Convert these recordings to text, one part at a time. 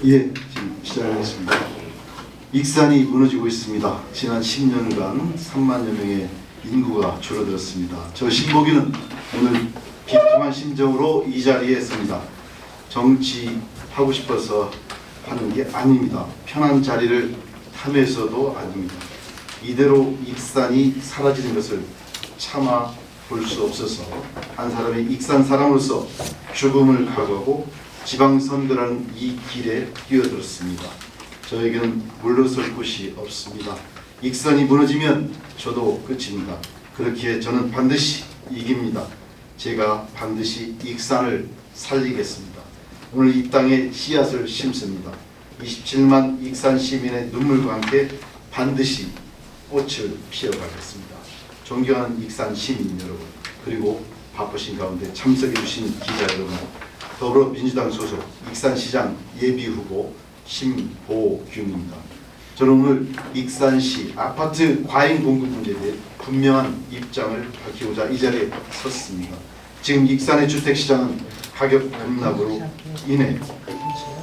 예, 지금 시작하겠습니다. 익산이 무너지고 있습니다. 지난 10년간 3만여 명의 인구가 줄어들었습니다. 저 신보기는 오늘 비통한 심정으로 이 자리에 섭니다. 정치하고 싶어서 하는 게 아닙니다. 편한 자리를 탐해서도 아닙니다. 이대로 익산이 사라지는 것을 참아 볼 수 없어서 한 사람의 익산 사람으로서 죽음을 각오하고 지방선거라는 이 길에 뛰어들었습니다. 저에게는 물러설 곳이 없습니다. 익산이 무너지면 저도 끝입니다. 그렇기에 저는 반드시 이깁니다. 제가 반드시 익산을 살리겠습니다. 오늘 이 땅에 씨앗을 심습니다. 27만 익산 시민의 눈물과 함께 반드시 꽃을 피워가겠습니다. 존경하는 익산 시민 여러분, 그리고 바쁘신 가운데 참석해 주신 기자 여러분, 더불어민주당 소속 익산시장 예비후보 심보균입니다. 저는 오늘 익산시 아파트 과잉 공급 문제에 대해 분명한 입장을 밝히고자 이 자리에 섰습니다. 지금 익산의 주택시장은 가격 급락으로 인해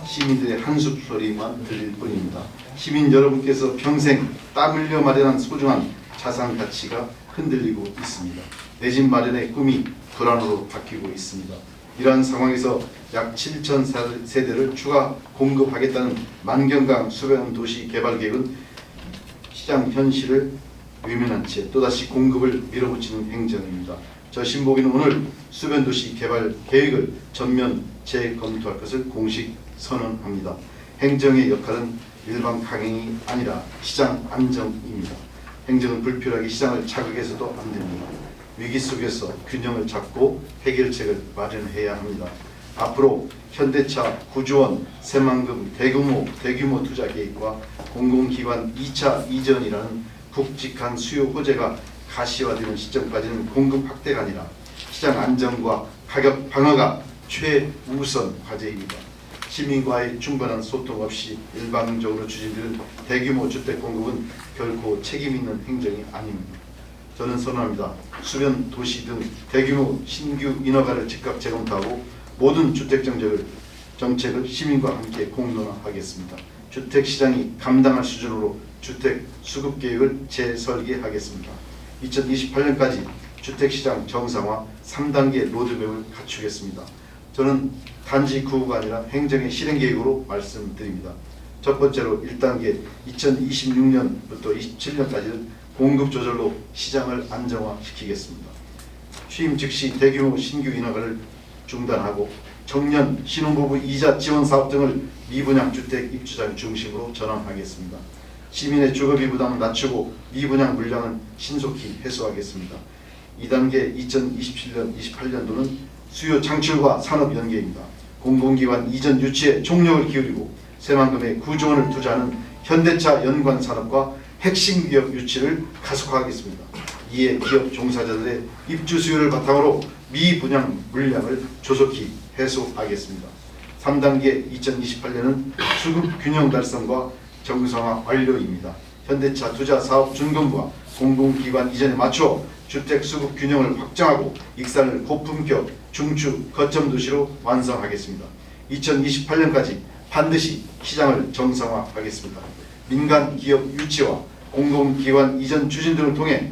시민들의 한숨 소리만 들릴 뿐입니다. 시민 여러분께서 평생 땀 흘려 마련한 소중한 자산 가치가 흔들리고 있습니다. 내 집 마련의 꿈이 불안으로 바뀌고 있습니다. 이러한 상황에서 약 7천 세대를 추가 공급하겠다는 만경강 수변 도시 개발 계획은 시장 현실을 외면한 채 또다시 공급을 밀어붙이는 행정입니다. 저 신보기는 오늘 수변 도시 개발 계획을 전면 재검토할 것을 공식 선언합니다. 행정의 역할은 일반 강행이 아니라 시장 안정입니다. 행정은 불필요하게 시장을 자극해서도 안 됩니다. 위기 속에서 균형을 잡고 해결책을 마련해야 합니다. 앞으로 현대차 9조 원 새만금 대규모 투자 계획과 공공기관 2차 이전이라는 굵직한 수요 호재가 가시화되는 시점까지는 공급 확대가 아니라 시장 안정과 가격 방어가 최우선 과제입니다. 시민과의 충분한 소통 없이 일방적으로 추진되는 대규모 주택 공급은 결코 책임 있는 행정이 아닙니다. 저는 선언합니다. 수변 도시 등 대규모 신규 인허가를 즉각 재검토하고 모든 주택 정책을 시민과 함께 공론화하겠습니다. 주택시장이 감당할 수준으로 주택 수급 계획을 재설계하겠습니다. 2028년까지 주택시장 정상화 3단계 로드맵을 갖추겠습니다. 저는 단지 구호가 아니라 행정의 실행 계획으로 말씀드립니다. 첫 번째로 1단계 2026년부터 27년까지는 공급 조절로 시장을 안정화시키겠습니다. 취임 즉시 대규모 신규 인허가를 중단하고 청년, 신혼부부 이자 지원 사업 등을 미분양 주택 입주자 중심으로 전환하겠습니다. 시민의 주거비 부담을 낮추고 미분양 물량은 신속히 해소하겠습니다. 2단계 2027년, 28년도는 수요 창출과 산업 연계입니다. 공공기관 이전 유치에 총력을 기울이고 새만금의 9조 원을 투자하는 현대차 연관 산업과 핵심 기업 유치를 가속화하겠습니다. 이에 기업 종사자들의 입주 수요를 바탕으로 미분양 물량을 조속히 해소하겠습니다. 3단계 2028년은 수급 균형 달성과 정상화 완료입니다. 현대차 투자 사업 준공과 공공기관 이전에 맞춰 주택 수급 균형을 확정하고 익산을 고품격 중추 거점 도시로 완성하겠습니다. 2028년까지 반드시 시장을 정상화하겠습니다. 민간 기업 유치와 공공기관 이전 추진 등을 통해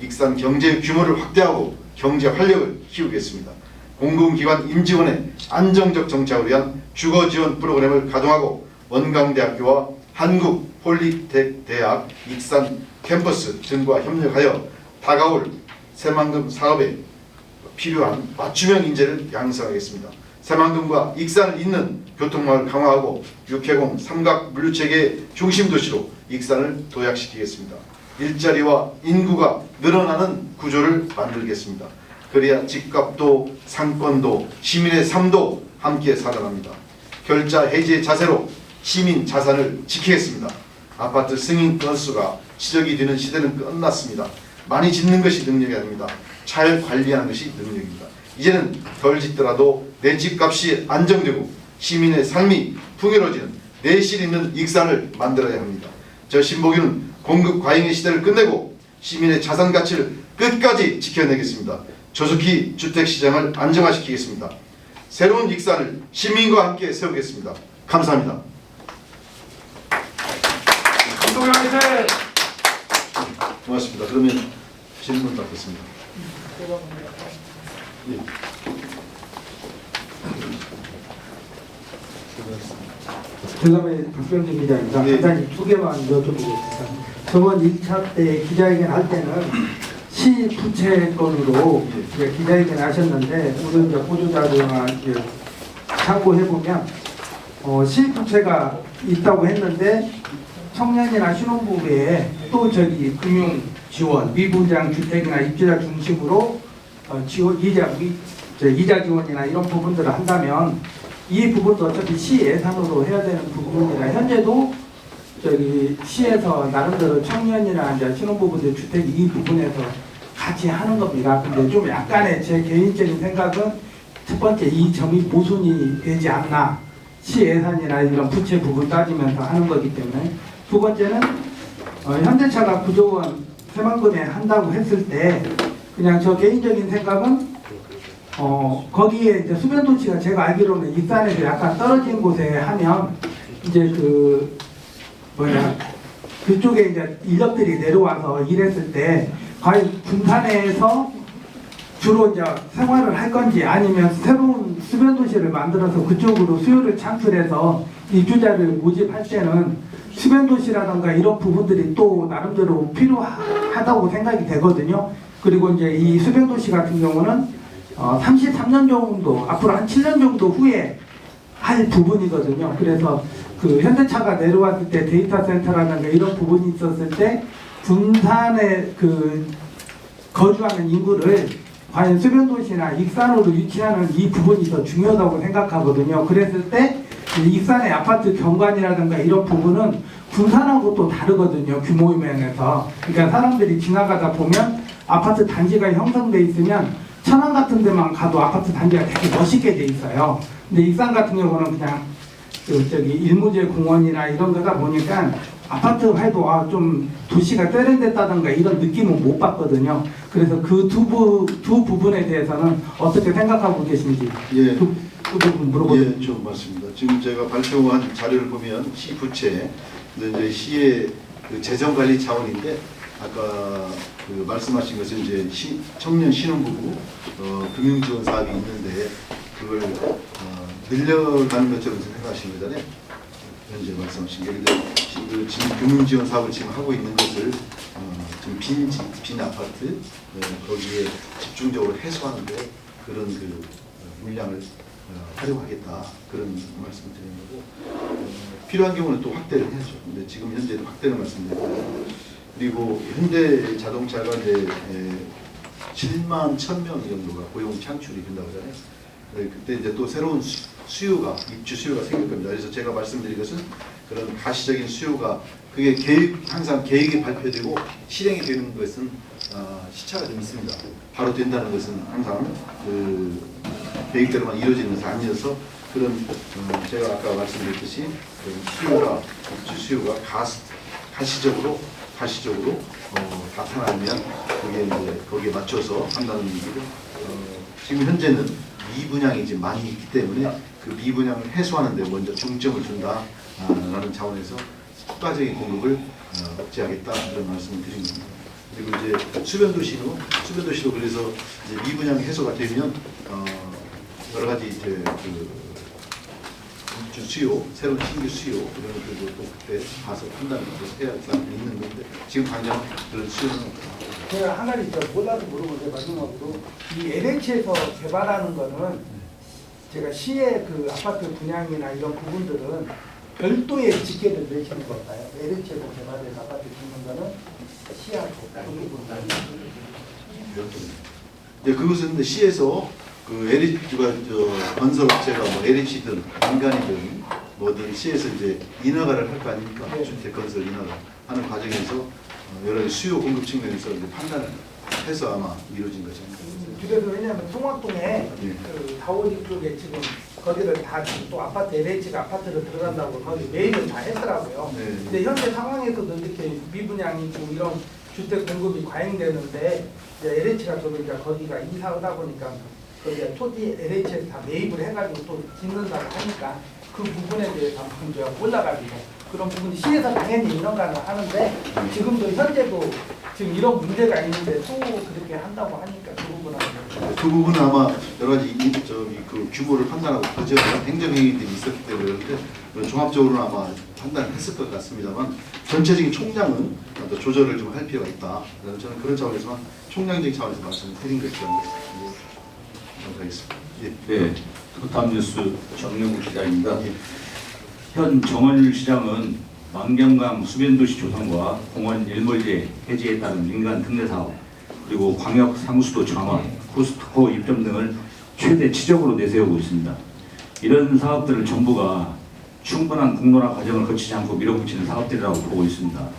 익산 경제 규모를 확대하고 경제 활력을 키우겠습니다. 공공기관 임직원의 안정적 정착을 위한 주거 지원 프로그램을 가동하고 원광대학교와 한국폴리텍대학 익산 캠퍼스 등과 협력하여 다가올 새만금 사업에 필요한 맞춤형 인재를 양성하겠습니다. 새만금과 익산을 잇는 교통망을 강화하고 육해공 삼각 물류체계의 중심 도시로 익산을 도약시키겠습니다. 일자리와 인구가 늘어나는 구조를 만들겠습니다. 그래야 집값도 상권도 시민의 삶도 함께 살아납니다. 결자 해지의 자세로 시민 자산을 지키겠습니다. 아파트 승인 건수가 지적이 되는 시대는 끝났습니다. 많이 짓는 것이 능력이 아닙니다. 잘 관리하는 것이 능력입니다. 이제는 덜 짓더라도 내 집값이 안정되고 시민의 삶이 풍요로워지는 내실 있는 익산을 만들어야 합니다. 저 신보기는 공급 과잉의 시대를 끝내고 시민의 자산 가치를 끝까지 지켜내겠습니다. 조속히 주택시장을 안정화시키겠습니다. 새로운 익산을 시민과 함께 세우겠습니다. 감사합니다. 박동현 화이팅! 고맙습니다. 그러면 질문 받겠습니다. 예. 대감의 박병진 기자입니다. 네. 간단히 두 개만 여쭤보겠습니다. 저번 1차 때 기자회견 할 때는 시 부채 건으로 이제 기자회견 하셨는데 오늘 이제 보도자료나 이제 참고해 보면 시 부채가 있다고 했는데 청년이나 신혼부부 외에 또 저기 금융 지원, 미분양 주택이나 입주자 중심으로 지원 이자 지원이나 이런 부분들을 한다면 이 부분도 어차피 시 예산으로 해야 되는 부분이라 현재도 저기 시에서 나름대로 청년이나 이제 신혼부부들 주택 이 부분에서 같이 하는 겁니다. 근데 좀 약간의 제 개인적인 생각은 첫 번째 이 점이 모순이 되지 않나, 시 예산이나 이런 부채 부분 따지면서 하는 거기 때문에. 두 번째는 현대차가 9조 원 새만금에 한다고 했을 때 그냥 저 개인적인 생각은 거기에 이제 수변도시가 제가 알기로는 익산에서 약간 떨어진 곳에 하면 이제 그쪽에 이제 인력들이 내려와서 일했을 때 과연 군산에서 주로 이제 생활을 할 건지 아니면 새로운 수변도시를 만들어서 그쪽으로 수요를 창출해서 입주자를 모집할 때는 수변도시라던가 이런 부분들이 또 나름대로 필요하다고 생각이 되거든요. 그리고 이제 이 수변도시 같은 경우는 33년 정도, 앞으로 한 7년 정도 후에 할 부분이거든요. 그래서 그 현대차가 내려왔을 때 데이터 센터라든가 이런 부분이 있었을 때 군산에 그 거주하는 인구를 과연 수변도시나 익산으로 유치하는 이 부분이 더 중요하다고 생각하거든요. 그랬을 때 익산의 아파트 경관이라든가 이런 부분은 군산하고 또 다르거든요. 규모 면에서. 그러니까 사람들이 지나가다 보면 아파트 단지가 형성돼 있으면 천안 같은 데만 가도 아파트 단지가 되게 멋있게 돼 있어요. 근데 익산 같은 경우는 그냥 저기 일무제 공원이나 이런 거다 보니까 아파트 해도 좀 도시가 세련됐다던가 이런 느낌은 못 받거든요. 그래서 그 두 부분에 대해서는 어떻게 생각하고 계신지 예. 그 부분 물어보겠습니다. 예, 좀 맞습니다. 지금 제가 발표한 자료를 보면 시 부채, 이제 시의 그 재정 관리 차원인데 아까 그 말씀하신 것은 이제 청년 신혼부부 금융 지원 사업이 있는데 그걸 늘려가는 것처럼 생각하시는 거잖아요. 현재 말씀하신 게 근데 지금 금융 지원 사업을 지금 하고 있는 것을 지금 빈 아파트 거기에 집중적으로 해소하는데 그런 그 물량을 활용하겠다 그런 말씀을 드리는 거고 필요한 경우는 또 확대를 해야죠. 근데 지금 현재 확대를 말씀드렸고요. 그리고 현대 자동차가 이제 7만 1,000명 정도가 고용 창출이 된다고 하잖아요. 그때 이제 또 새로운 수요가 입주 수요가 생길 겁니다. 그래서 제가 말씀드린 것은 그런 가시적인 수요가 그게 항상 계획이 발표되고 실행이 되는 것은 시차가 좀 있습니다. 바로 된다는 것은 항상 그 계획대로만 이루어지는 것이 아니어서 그런 제가 아까 말씀드렸듯이 수요가 입주 수요가 가시적으로 나타나면 그게 이제 거기에 맞춰서 한다는 얘기고 지금 현재는 미분양이 지금 많이 있기 때문에 그 미분양을 해소하는 데 먼저 중점을 준다라는 차원에서 추가적인 공급을 억제하겠다 이런 말씀을 드린 겁니다. 그리고 이제 수변도시도 그래서 이제 미분양 해소가 되면 여러 가지 이제 그 입주 수요, 새로운 신규 수요 이런 것들도 또 그때 봐서 판단을 해야 있는 건데 지금 당장 그런 수요는 제가 한 가지 몰라서 물어보는데 마지막으로 이 LH에서 개발하는 거는 제가 시의 그 아파트 분양이나 이런 부분들은 별도의 직계를 내시는 걸까요? LH에서 개발해서 아파트 짓는 거는 시하고 네, 그것은 근데 시에서 그 LH가 건설업체가 뭐 LH든 민간이든 뭐든 시에서 이제 인허가를 할 거 아닙니까? 네. 주택 건설 인허가 하는 과정에서 여러 가지 수요 공급 측면에서 이제 판단을 해서 아마 이루어진 거죠. 그래서 왜냐하면 송악동에 예. 그 다오지 쪽에 지금 거기를 다 또 아파트 LH가 아파트를 들어간다고 거기 매입을 다 했더라고요. 네. 근데 현재 상황에서도 이렇게 미분양이고 이런 주택 공급이 과잉되는데 이제 LH가 저도 이제 거기가 이사하다 보니까 거기에 토지 LH에서 다 매입을 해가지고 또 짓는다고 하니까 그 부분에 대해서 한번 제가 올라가지고 그런 부분이 시에서 당연히 인허가를 하는데 지금도 현재도 지금 이런 문제가 있는데 또 그렇게 한다고 하니까 그 부분은 그 부분은 아마 여러 가지 그 규모를 판단하고 그저 행정행위들이 있었기 때문에 그런데 종합적으로는 아마 판단을 했을 것 같습니다만 전체적인 총량은 또 조절을 좀 할 필요가 있다. 저는 그런 차원에서만 총량적인 차원에서 말씀을 드린 것이라는 감사하겠습니다. 예. 네, 다음 뉴스 정영국 기자입니다. 예. 현 정원일 시장은 만경강 수변도시 조성과 공원 일몰제 해지에 따른 민간 특례 사업, 그리고 광역 사무소도 강화, 코스트코 입점 등을 최대 치적으로 내세우고 있습니다. 이런 사업들을 정부가 충분한 공론화 과정을 거치지 않고 밀어붙이는 사업들이라고 보고 있습니다.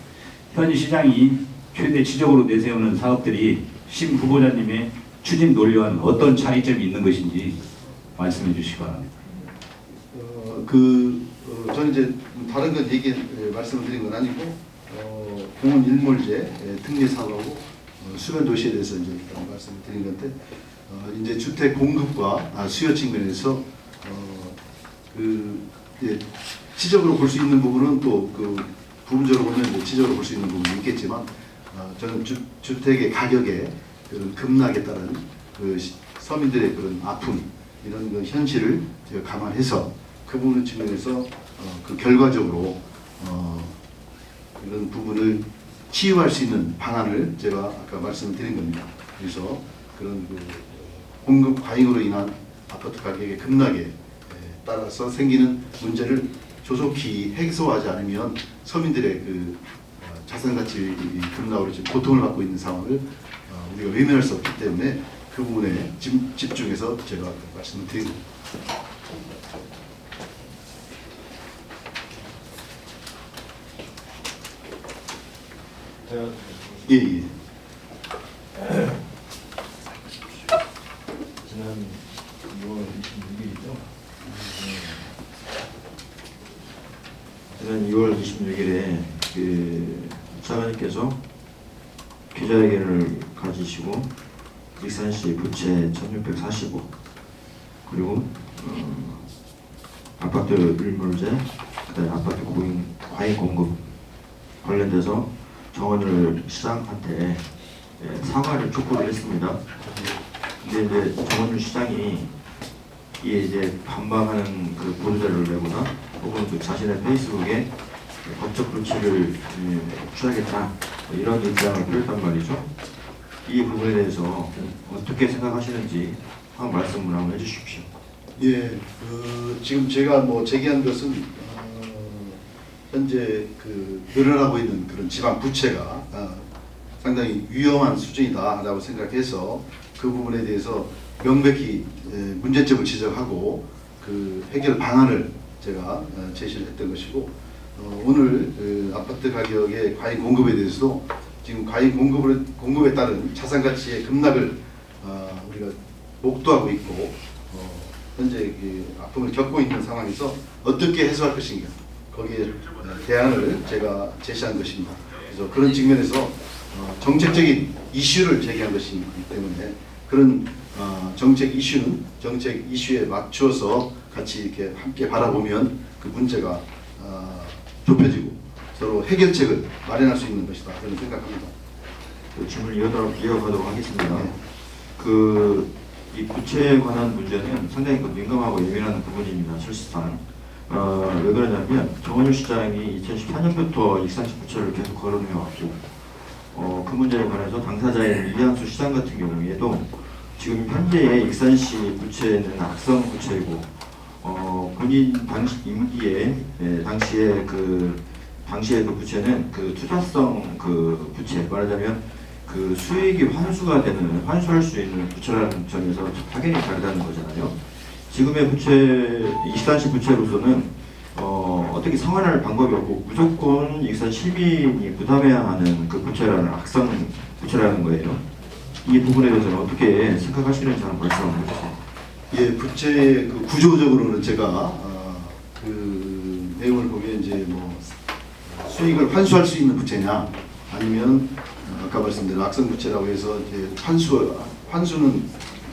현 시장이 최대 치적으로 내세우는 사업들이 심 후보자님의 추진 논리와는 어떤 차이점이 있는 것인지 말씀해 주시기 바랍니다. 저는 이제 다른 건 말씀을 드린 건 아니고 공원 일몰제 특례 사업하고 수변 도시에 대해서 이제 말씀을 드린 건데 이제 주택 공급과 수요 측면에서 지적으로 볼 수 있는 부분은 또 그 부분적으로 보면 이제 지적으로 볼 수 있는 부분이 있겠지만 저는 주택의 가격의 그런 급락에 따른 그 서민들의 그런 아픔 이런 그 현실을 제가 감안해서 그 부분 측면에서 그 결과적으로 이런 부분을 치유할 수 있는 방안을 제가 아까 말씀을 드린 겁니다. 그래서 그런 그 공급 과잉으로 인한 아파트 가격의 급락에 따라서 생기는 문제를 조속히 해소하지 않으면 서민들의 그 자산 가치 급락으로 지금 고통을 받고 있는 상황을 우리가 외면할 수 없기 때문에 그 부분에 집중해서 제가 말씀을 드립니다. 예, 예. 지난 6월 26일이죠. 지난 6월 26일에 그 차관님께서 기자회견을 가지시고 익산시 부채 1645 그리고 아파트 일몰제, 그다음에 아파트 과잉 공급 관련돼서 정원을 시장한테 사과를 촉구를 했습니다. 근데 이제 정원일 시장이 이에 이제 반박하는 그 보도자료를 내거나 혹은 그 자신의 페이스북에 법적 조치를 취하겠다 뭐 이런 입장을 표했단 말이죠. 이 부분에 대해서 어떻게 생각하시는지 한 말씀을 한번 해주십시오. 예, 지금 제가 제기한 것은 현재 그 늘어나고 있는 그런 지방 부채가 상당히 위험한 수준이다라고 생각해서 그 부분에 대해서 명백히 문제점을 지적하고 그 해결 방안을 제가 제시를 했던 것이고 오늘 아파트 가격의 과잉 공급에 대해서도 지금 과잉 공급에 따른 자산 가치의 급락을 우리가 목도하고 있고 현재 아픔을 겪고 있는 상황에서 어떻게 해소할 것인가 거기에 대안을 제가 제시한 것입니다. 그래서 그런 측면에서 정책적인 이슈를 제기한 것이기 때문에 그런 정책 이슈에 맞추어서 같이 이렇게 함께 바라보면 그 문제가 좁혀지고 서로 해결책을 마련할 수 있는 것이다 저는 생각합니다. 그 질문 이어가도록 하겠습니다. 네. 이 부채에 관한 문제는 상당히 민감하고 예민한 부분입니다. 실상 왜 그러냐면 정원일 시장이 2014년부터 익산시 부채를 계속 거론해왔고 그 문제에 관해서 당사자인 이한수 시장 같은 경우에도 지금 현재의 익산시 부채는 악성 부채이고 본인 당시 임기에 당시에 그 부채는 그 투자성 그 부채 말하자면 그 수익이 환수할 수 있는 부채라는 점에서 확연히 다르다는 거잖아요. 지금의 부채, 익산시 부채로서는 어떻게 상환할 방법이 없고 무조건 익산 시민이 부담해야 하는 그 부채라는 악성 부채라는 거예요. 이 부분에 대해서는 어떻게 생각하시는지 한번 말씀 한번 해주세요. 예, 부채 그 구조적으로는 제가 그 내용을 보기에 이제 수익을 환수할 수 있는 부채냐 아니면 아까 말씀드린 악성 부채라고 해서 이제 환수는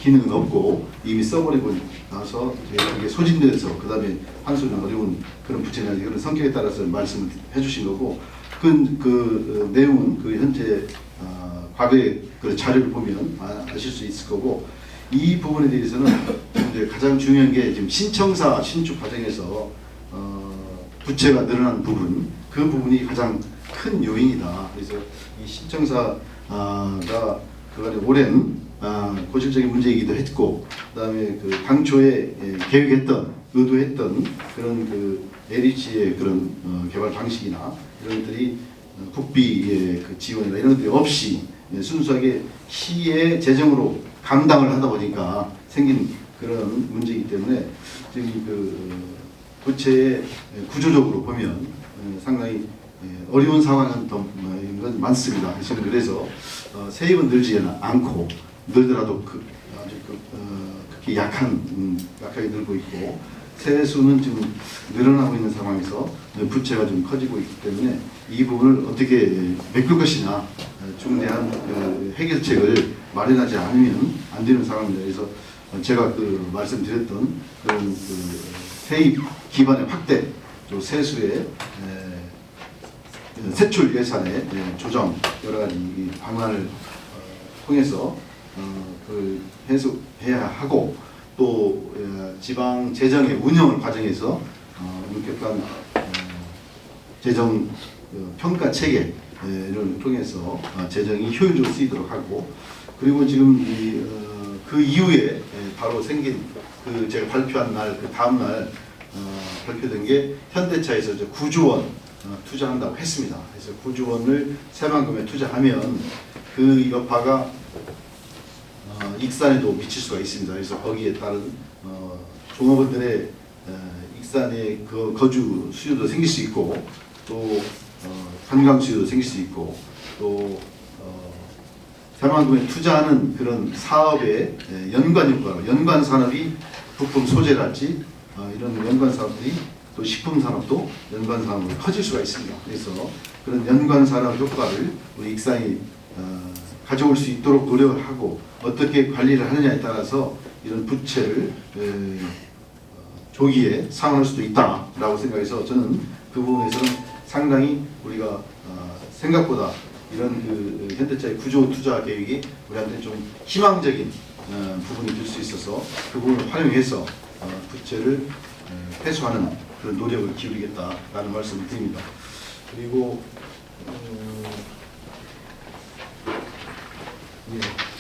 기능은 없고 이미 써버리고 나서 그게 소진돼서 그 다음에 환수는 어려운 그런 부채나 그런 성격에 따라서 말씀을 해주신 거고 그 내용은 그 현재 과거의 그 자료를 보면 아실 수 있을 거고 이 부분에 대해서는 이제 가장 중요한 게 지금 신청사 신축 과정에서 부채가 늘어난 부분 그 부분이 가장 큰 요인이다. 그래서 이 신청사가 그간에 오랜 고질적인 문제이기도 했고 그다음에 그 당초에 계획했던 의도했던 그런 그 LH의 그런 개발 방식이나 이런 것들이 국비의 그 지원이나 이런 것들이 없이 순수하게 시의 재정으로 감당을 하다 보니까 생긴 그런 문제이기 때문에 지금 그 부채의 구조적으로 보면 상당히 어려운 상황은 더 많습니다. 지금 그래서 세입은 늘지 않고 늘더라도 아주 극히 약하게 늘고 있고 세수는 지금 늘어나고 있는 상황에서 부채가 좀 커지고 있기 때문에 이 부분을 어떻게 메꿀 것이냐 중대한 해결책을 마련하지 않으면 안 되는 상황입니다. 그래서 제가 그 말씀드렸던 그런 그 세입 기반의 확대, 또 세수의 세출 예산의 조정 여러 가지 방안을 통해서 그 해소해야 하고 또 지방 재정의 운영을 과정에서 엄격한 재정 평가 체계를 통해서 재정이 효율적으로 쓰이도록 하고 그리고 지금 그 이후에 바로 생긴 그 제가 발표한 날 그 다음 날 발표된 게 현대차에서 이제 9조 원 투자한다고 했습니다. 그래서 9조 원을 새만금에 투자하면 그 여파가 익산에도 미칠 수가 있습니다. 그래서 거기에 따른 종업원들의 익산의 그 거주 수요도 생길 수 있고 또 관광 수요도 생길 수 있고 또 새만금에 투자하는 그런 사업의 연관 효과로 연관 산업이 부품 소재랄지 이런 연관 산업들이 또 식품 산업도 연관 산업으로 커질 수가 있습니다. 그래서 그런 연관 산업 효과를 우리 익산이 가져올 수 있도록 노력을 하고 어떻게 관리를 하느냐에 따라서 이런 부채를 조기에 상환할 수도 있다라고 생각해서 저는 그 부분에서는 상당히 우리가 생각보다 이런 그 현대차의 구조 투자 계획이 우리한테 좀 희망적인 부분이 될 수 있어서 그 부분을 활용해서 부채를 회수하는 그런 노력을 기울이겠다라는 말씀을 드립니다. 그리고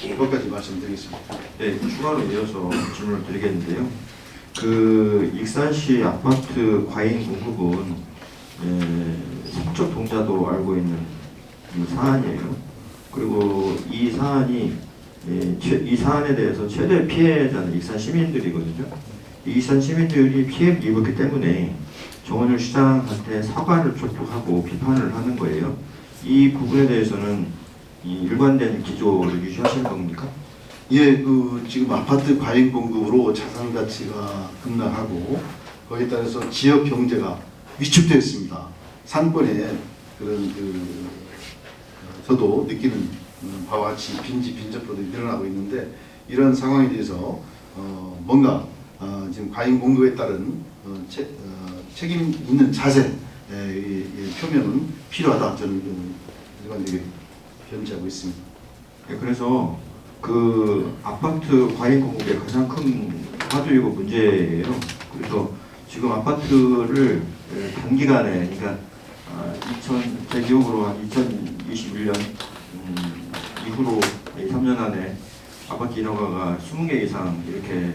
이것까지 말씀드리겠습니다. 네, 추가로 이어서 질문을 드리겠는데요. 그 익산시 아파트 과잉 공급은 사적 동자도 알고 있는 사안이에요. 그리고 이 사안이 이 사안에 대해서 최대 피해자는 익산 시민들이거든요. 익산 시민들이 피해를 입었기 때문에 정원율 시장한테 사과를 촉구하고 비판을 하는 거예요. 이 부분에 대해서는 이 일관된 기조를 유지하실 겁니까? 예, 그 지금 아파트 과잉 공급으로 자산 가치가 급락하고 거기에 따라서 지역 경제가 위축되어 있습니다. 상권에 그런 저도 느끼는 바와 같이 빈집들이 늘어나고 있는데 이런 상황에 대해서 뭔가 지금 과잉 공급에 따른 책임 있는 자세 표명은 필요하다 저는 일관되게 견지하고 있습니다. 네, 그래서 그 아파트 과잉 공급의 가장 큰 화두이고 문제예요. 그래서 지금 아파트를 단기간에 그러니까 제 기억으로 한 2021년 이후로 3년 안에 아파트 인허가가 20개 이상 이렇게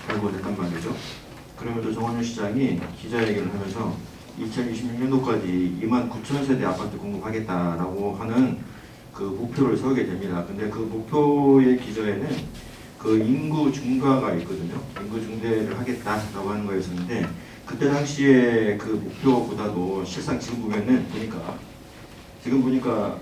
발부됐단 말이죠. 그러면서 정원윤 시장이 기자회견을 하면서 2026년도까지 29,000세대 아파트 공급하겠다라고 하는 그 목표를 세우게 됩니다. 근데 그 목표의 기저에는 그 인구 증가가 있거든요. 인구 증대를 하겠다라고 하는 거였었는데 그때 당시에 그 목표보다도 실상 지금 보니까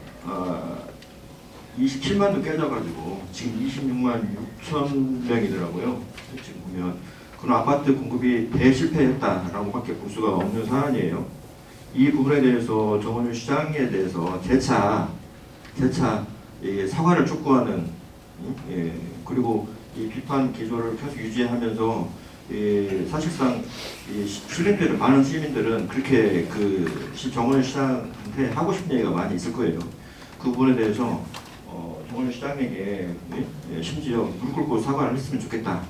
27만도 깨져가지고 지금 26만 6천 명이더라고요. 지금 보면 그런 아파트 공급이 대실패했다라고밖에 볼 수가 없는 사안이에요. 이 부분에 대해서 정원윤 시장에 대해서 재차 사과를 촉구하는 그리고 이 비판 기조를 계속 유지하면서 사실상 이 시민들은 많은 시민들은 그렇게 그 정원윤 시장한테 하고 싶은 얘기가 많이 있을 거예요. 그 부분에 대해서 정원윤 시장에게 심지어 무릎 꿇고 사과를 했으면 좋겠다,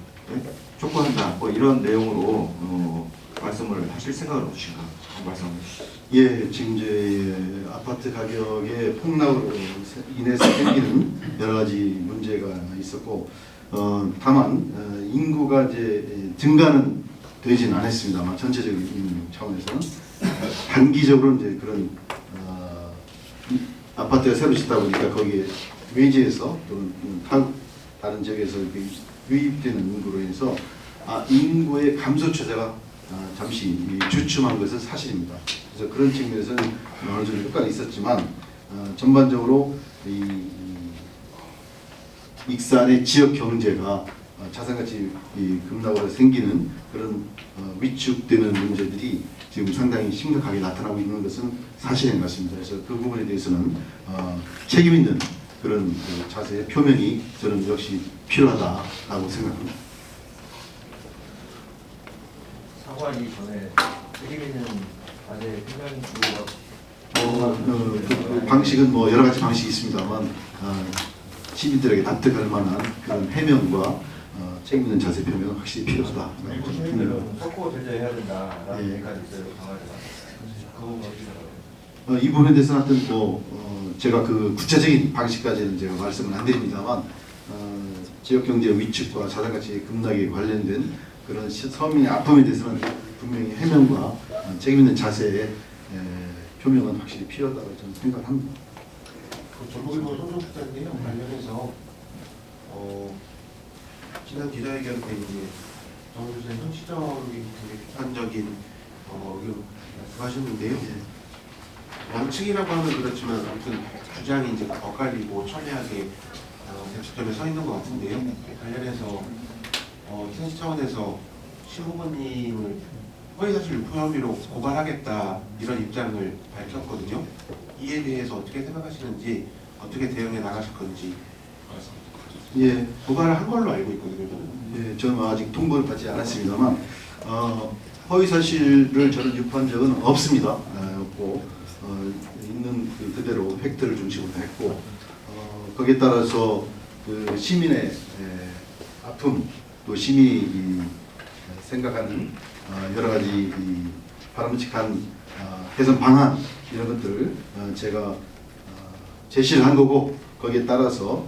촉구한다, 뭐 이런 내용으로 말씀을 하실 생각은 없으신가? 말씀해 주시죠. 예, 지금 이제 아파트 가격의 폭락으로 인해서 생기는 여러 가지 문제가 있었고, 다만 인구가 이제 증가는 되지는 않았습니다만 전체적인 차원에서는 단기적으로 이제 그런 아파트가 새로 짓다 보니까 거기에 외지에서 또는 다른 지역에서 유입되는 인구로 인해서 인구의 감소 추세가 잠시 주춤한 것은 사실입니다. 그래서 그런 측면에서는 어느 정도 효과가 있었지만 전반적으로 익산의 지역 경제가 자산가치 급락으로 생기는 그런 위축되는 문제들이 지금 상당히 심각하게 나타나고 있는 것은 사실인 것 같습니다. 그래서 그 부분에 대해서는 책임 있는 그런 자세의 표명이 저는 역시 필요하다라고 생각합니다. 사과하기 전에 책임 있는 자세 표명 주고가 그 방식은 뭐 여러 가지 방식이 있습니다만 시민들에게 납득할 만한 그런 해명과 책임 있는 자세 표명은 확실히 필요하다. 일부 시민들은 석고 제재해야 된다라는 예. 얘기까지 있어요. 강화제가. 그거 어떻게 이 부분에 대해서는 하여튼 제가 그 구체적인 방식까지는 제가 말씀을 안 드립니다만 지역 경제 위축과 자산가치 급락에 관련된 그런 서민의 아픔에 대해서는 분명히 해명과 책임 있는 자세의 표명은 확실히 필요하다고 저는 생각합니다. 전북일보 손정국장님 관련해서 지난 기자회견 때 이제 정부의 현 시정이 되게 비판적인 의견 말씀하셨는데요. 원칙이라고 하면 그렇지만 아무튼 주장이 이제 엇갈리고 첨예하게 대척점에 서 있는 것 같은데요. 관련해서 희생시 차원에서 신 후보님을 허위사실 유포 혐의로 고발하겠다 이런 입장을 밝혔거든요. 이에 대해서 어떻게 생각하시는지, 어떻게 대응해 나가실 건지. 예, 고발을 한 걸로 알고 있거든요. 저는. 예, 저는 아직 통보를 받지 않았습니다만 허위 사실을 저는 유포한 적은 없습니다. 없고 있는 그대로 팩트를 중심으로 했고 거기에 따라서 그 시민의 아픔 또 시민이 생각하는 여러 가지 바람직한 개선 방안 이런 것들을 제가 제시를 한 거고 거기에 따라서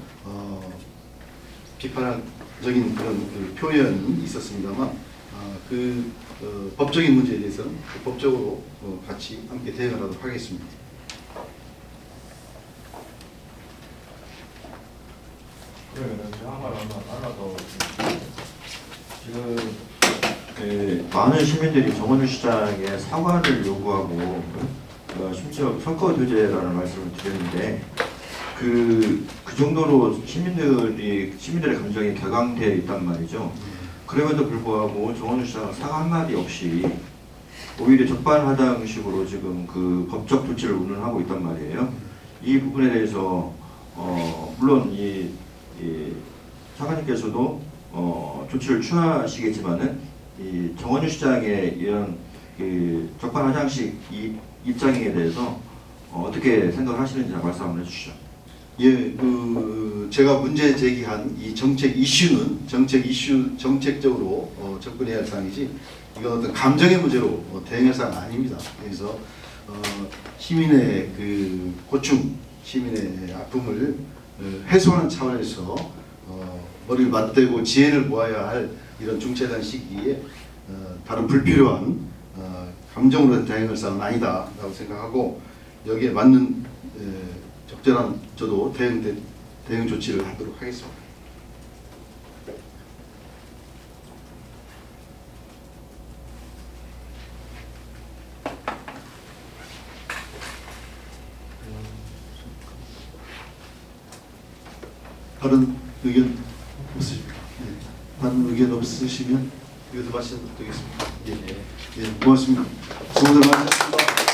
비판적인 그런 그 표현이 있었습니다만 법적인 문제에 대해서는 법적으로 같이 함께 대응하도록 하겠습니다. 그러면 제가 하나 더 지금 많은 시민들이 정원윤 시장에 사과를 요구하고 심지어 선거 교제라는 말씀을 드렸는데 그 정도로 시민들의 감정이 격앙되어 있단 말이죠. 그럼에도 불구하고 정원윤 시장은 사과 한마디 없이 오히려 적반하장식으로 지금 그 법적 조치를 운운하고 있단 말이에요. 이 부분에 대해서 물론 이 차관님께서도 조치를 취하시겠지만은 이 정원윤 시장의 이런 적반하장식 입장에 대해서 어떻게 생각을 하시는지 말씀 한번 해주시죠. 예, 제가 문제 제기한 이 정책 이슈는 정책적으로 접근해야 할 사항이지 이건 어떤 감정의 문제로 대응할 사항은 아닙니다. 그래서 시민의 그 고충, 시민의 아픔을 해소하는 차원에서 머리를 맞대고 지혜를 모아야 할 이런 중차대한 시기에 다른 불필요한 감정으로 대응할 사항은 아니다라고 생각하고 여기에 맞는 적절한 저도 대응 조치를 하도록 하겠습니다. 다른 의견 없으십니까? 네. 다른 의견 없으시면 이것도 마치도록 하겠습니다. 예, 고맙습니다. 수고들 많으셨습니다.